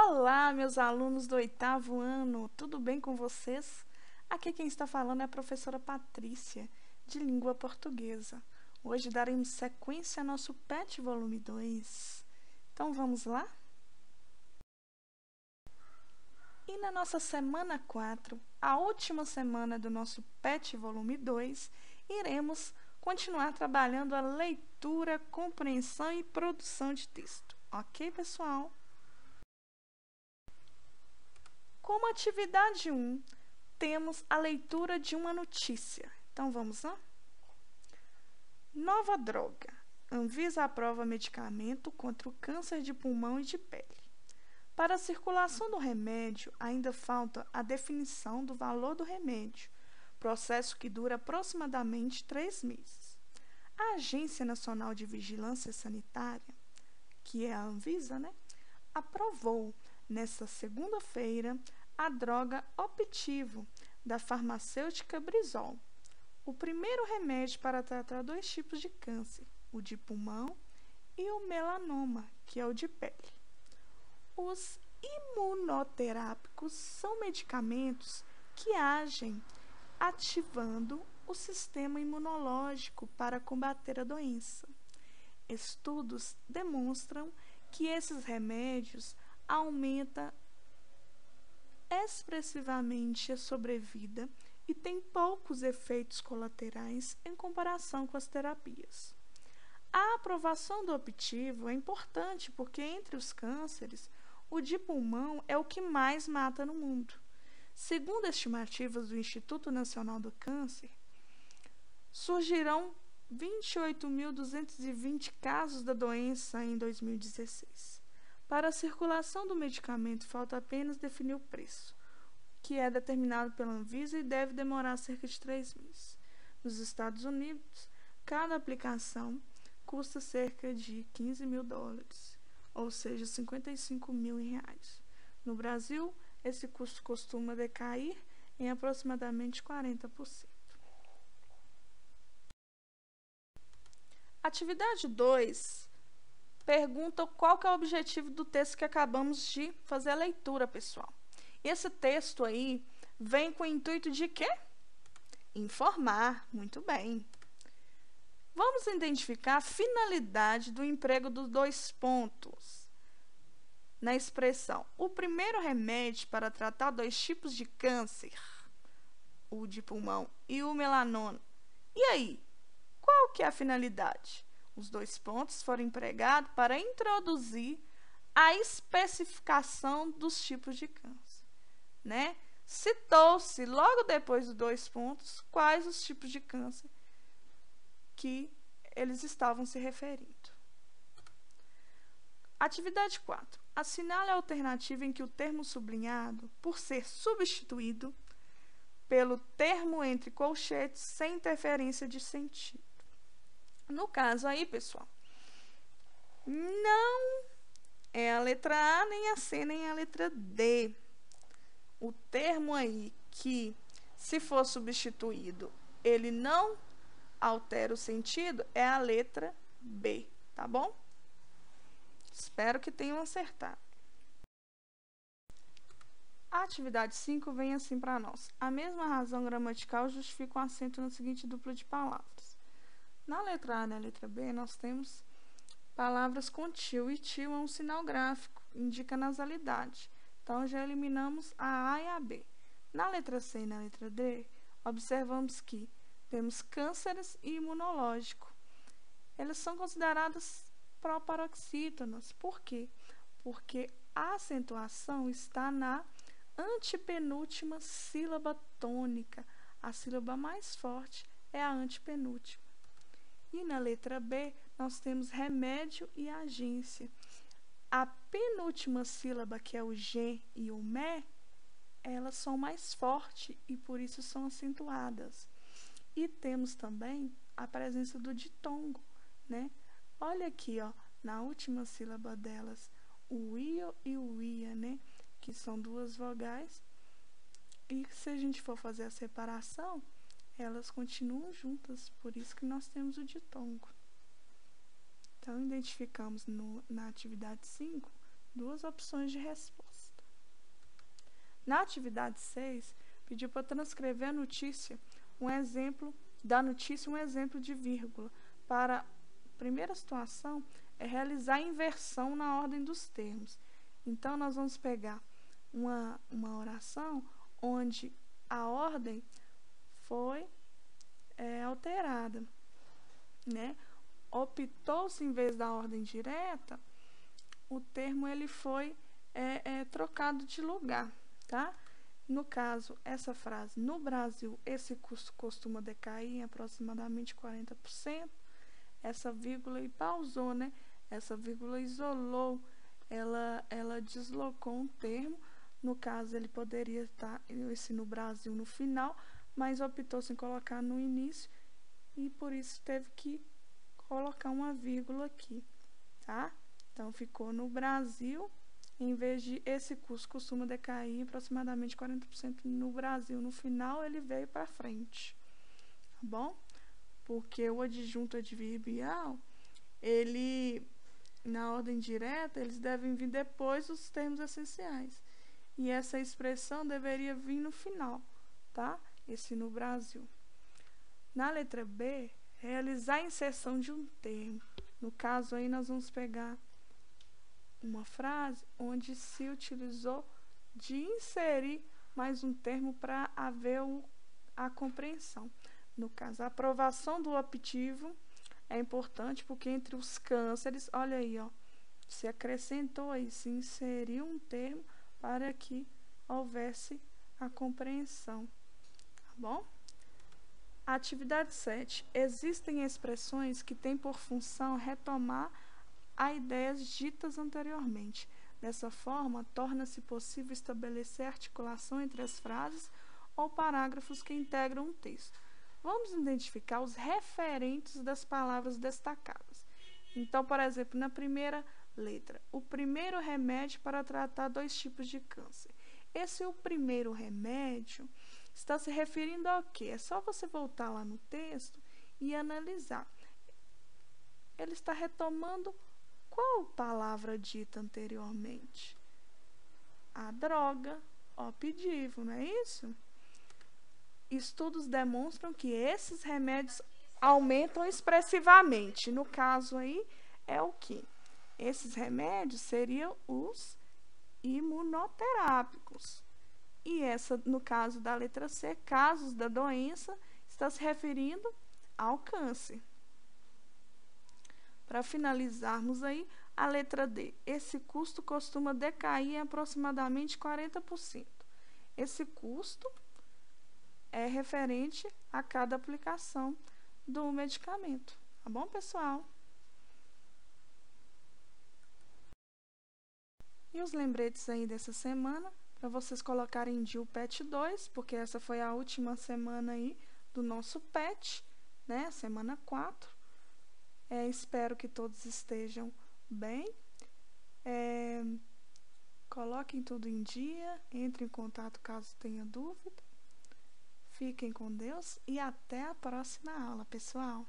Olá, meus alunos do 8º ano, tudo bem com vocês? Aqui quem está falando é a professora Patrícia, de Língua Portuguesa. Hoje daremos sequência ao nosso PET volume 2. Então vamos lá? E na nossa semana 4, a última semana do nosso PET volume 2, iremos continuar trabalhando a leitura, compreensão e produção de texto. Ok, pessoal? Como atividade 1, temos a leitura de uma notícia. Então, vamos lá? Nova droga. Anvisa aprova medicamento contra o câncer de pulmão e de pele. Para a circulação do remédio, ainda falta a definição do valor do remédio, processo que dura aproximadamente 3 meses. A Agência Nacional de Vigilância Sanitária, que é a Anvisa, aprovou nesta segunda-feira a droga Optivo, da farmacêutica Brizol, o primeiro remédio para tratar 2 tipos de câncer, o de pulmão e o melanoma, que é o de pele. Os imunoterápicos são medicamentos que agem ativando o sistema imunológico para combater a doença. Estudos demonstram que esses remédios aumentam expressivamente a sobrevida e têm poucos efeitos colaterais em comparação com as terapias. A aprovação do Optivo é importante porque, entre os cânceres, o de pulmão é o que mais mata no mundo. Segundo estimativas do Instituto Nacional do Câncer, surgirão 28.220 casos da doença em 2016. Para a circulação do medicamento, falta apenas definir o preço, que é determinado pela Anvisa e deve demorar cerca de 3 meses. Nos Estados Unidos, cada aplicação custa cerca de $15 mil, ou seja, R$55 mil. No Brasil, esse custo costuma decair em aproximadamente 40%. Atividade 2 pergunta qual que é o objetivo do texto que acabamos de fazer a leitura, pessoal. E esse texto aí vem com o intuito de quê? Informar, muito bem. Vamos identificar a finalidade do emprego dos 2 pontos na expressão. O primeiro remédio para tratar 2 tipos de câncer, o de pulmão e o melanoma. E aí, qual que é a finalidade? Os 2 pontos foram empregados para introduzir a especificação dos tipos de câncer, Citou-se logo depois dos 2 pontos quais os tipos de câncer que eles estavam se referindo. Atividade 4. Assinale a alternativa em que o termo sublinhado, por ser substituído pelo termo entre colchetes sem interferência de sentido. No caso aí, pessoal, não é a letra A, nem a C, nem a letra D. O termo aí que, se for substituído, ele não altera o sentido, é a letra B, tá bom? Espero que tenham acertado. A atividade 5 vem assim para nós. A mesma razão gramatical justifica o acento na seguinte dupla de palavras. Na letra A e na letra B, nós temos palavras com tio, e tio é um sinal gráfico, indica nasalidade. Então, já eliminamos a A e a B. Na letra C e na letra D, observamos que temos cânceres e imunológico. Elas são consideradas proparoxítonas. Por quê? Porque a acentuação está na antepenúltima sílaba tônica. A sílaba mais forte é a antepenúltima. E na letra B, nós temos remédio e agência. A penúltima sílaba, que é o G e o ME, elas são mais fortes e por isso são acentuadas. E temos também a presença do ditongo, Olha aqui, na última sílaba delas, o io e o ia, que são 2 vogais. E se a gente for fazer a separação, elas continuam juntas, por isso que nós temos o ditongo. Então, identificamos na atividade 5 Duas opções de resposta. Na atividade 6, pediu para transcrever a notícia, um exemplo de vírgula. Para a primeira situação, é realizar a inversão na ordem dos termos. Então, nós vamos pegar uma oração onde a ordem foi alterada, né? Optou-se, em vez da ordem direta, o termo ele foi trocado de lugar, tá? No caso, essa frase, no Brasil, esse custo costuma decair em aproximadamente 40%. Essa vírgula e pausou, né? Essa vírgula isolou, ela deslocou um termo. No caso, ele poderia estar esse no Brasil no final, mas optou-se em colocar no início e por isso teve que colocar uma vírgula aqui, tá? Então, ficou no Brasil, em vez de esse custo costuma decair aproximadamente 40% no Brasil. No final, ele veio para frente, tá bom? Porque o adjunto adverbial, ele, na ordem direta, eles devem vir depois dos termos essenciais. E essa expressão deveria vir no final, tá? Esse no Brasil. Na letra B, realizar a inserção de um termo. No caso aí, nós vamos pegar uma frase onde se utilizou de inserir mais um termo para haver a compreensão. No caso, a aprovação do optivo é importante porque entre os cânceres, olha aí, ó, se acrescentou aí, se inseriu um termo para que houvesse a compreensão, tá bom? Atividade 7. Existem expressões que têm por função retomar as ideias ditas anteriormente. Dessa forma, torna-se possível estabelecer articulação entre as frases ou parágrafos que integram um texto. Vamos identificar os referentes das palavras destacadas. Então, por exemplo, na primeira letra, o primeiro remédio para tratar 2 tipos de câncer. Esse o primeiro remédio está se referindo ao quê? É só você voltar lá no texto e analisar. Ele está retomando qual palavra dita anteriormente? A droga, opdivo, não é isso? Estudos demonstram que esses remédios aumentam expressivamente. No caso aí, é o quê? Esses remédios seriam os imunoterápicos. E essa, no caso da letra C, casos da doença, está se referindo ao câncer. Para finalizarmos aí, a letra D. Esse custo costuma decair em aproximadamente 40%. Esse custo é referente a cada aplicação do medicamento. Tá bom, pessoal? E os lembretes aí dessa semana, para vocês colocarem em dia o PET 2, porque essa foi a última semana aí do nosso PET, né? Semana 4. Espero que todos estejam bem. Coloquem tudo em dia, entrem em contato caso tenha dúvida. Fiquem com Deus e até a próxima aula, pessoal.